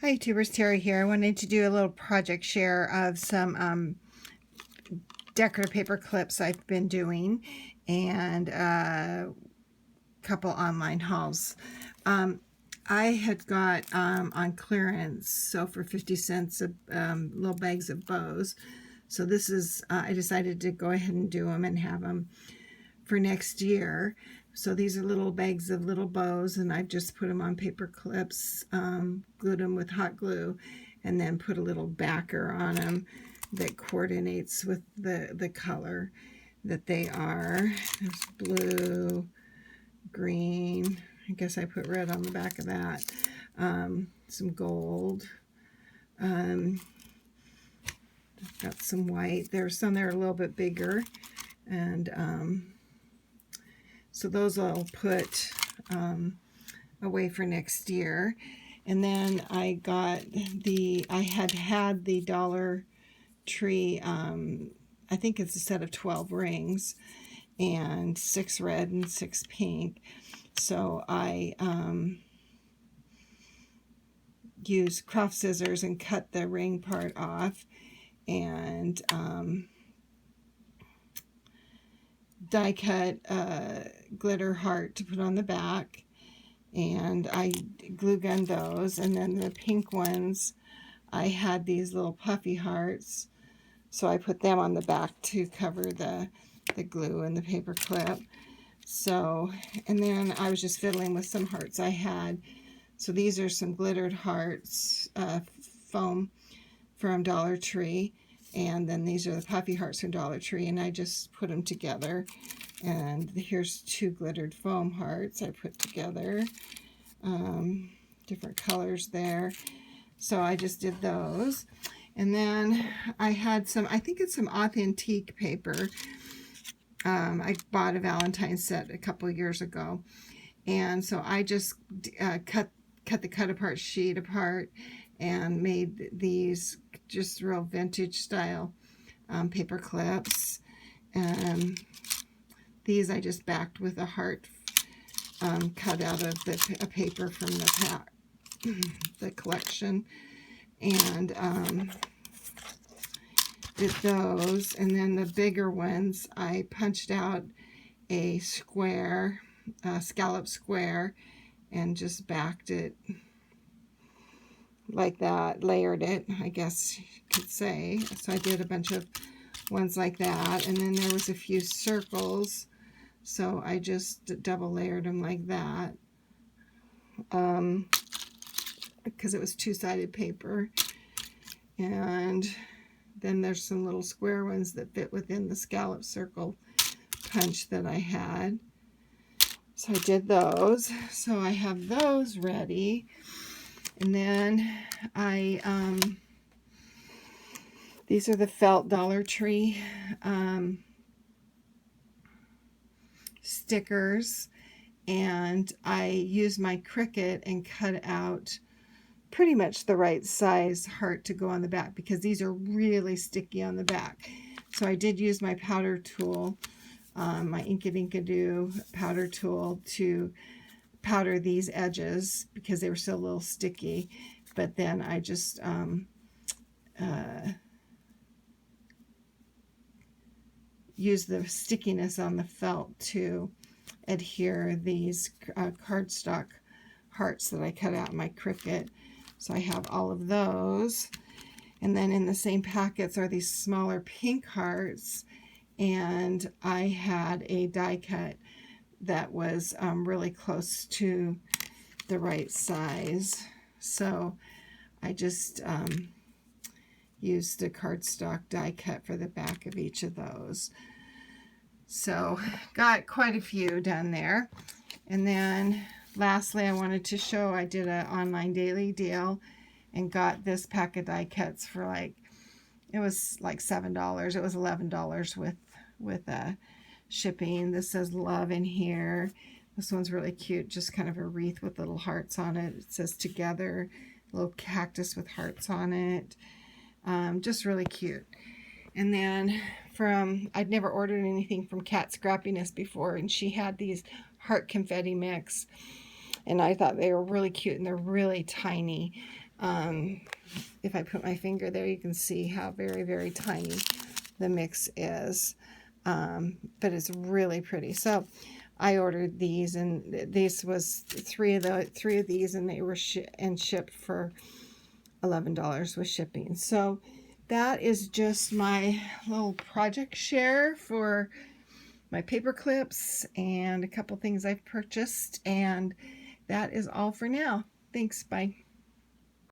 Hi YouTubers, Terry here. I wanted to do a little project share of some decorative paper clips I've been doing and a couple online hauls. I had got on clearance, so for 50 cents, little bags of bows. So this is, I decided to go ahead and do them and have them for next year. So these are little bags of little bows, and I've just put them on paper clips, glued them with hot glue, and then put a little backer on them that coordinates with the color that they are. There's blue, green. I guess I put red on the back of that. Some gold. I've got some white. There's some that are a little bit bigger, and so those I'll put away for next year. And then I got I had the Dollar Tree, I think it's a set of 12 rings, and 6 red and 6 pink. So I used craft scissors and cut the ring part off, and die cut glitter heart to put on the back, and I glue gunned those. And then the pink ones, I had these little puffy hearts, so I put them on the back to cover the glue and the paper clip. So, and then I was just fiddling with some hearts I had. So these are some glittered hearts, foam from Dollar Tree. And then these are the puffy hearts from Dollar Tree, and I just put them together. And here's 2 glittered foam hearts I put together. Different colors there. So I just did those. And then I had some, I think it's some authentique paper. I bought a Valentine set a couple years ago. And so I just cut the cut apart sheet apart and made these just real vintage style paper clips. These I just backed with a heart cut out of a paper from the collection, and did those. And then the bigger ones, I punched out a square, scallop square, and just backed it like that, layered it, I guess you could say. So I did a bunch of ones like that, and then there was a few circles, so I just double layered them like that, because it was 2-sided paper. And then there's some little square ones that fit within the scallop circle punch that I had. So I did those. So I have those ready. And then these are the felt Dollar Tree stickers, and I used my Cricut and cut out pretty much the right size heart to go on the back, because these are really sticky on the back. So I did use my powder tool, my Inkadoo powder tool, to powder these edges because they were still a little sticky. But then I just use the stickiness on the felt to adhere these cardstock hearts that I cut out in my Cricut. So I have all of those. And then in the same packets are these smaller pink hearts, and I had a die cut that was really close to the right size. So I just used a cardstock die cut for the back of each of those. So got quite a few done there. And then lastly, I wanted to show, I did an online daily deal and got this pack of die cuts for it was like $7. It was $11 with shipping. This says love in here. This one's really cute, just kind of a wreath with little hearts on it. It says together, a little cactus with hearts on it. Just really cute. And then I'd never ordered anything from Cat Scrappiness before, and she had these heart confetti mix, and I thought they were really cute, and they're really tiny. If I put my finger there, you can see how very, very tiny the mix is. But it's really pretty. So I ordered these, and this was three of these, and they were shipped for $11 with shipping. So that is just my little project share for my paper clips and a couple things I've purchased, and that is all for now. Thanks, bye.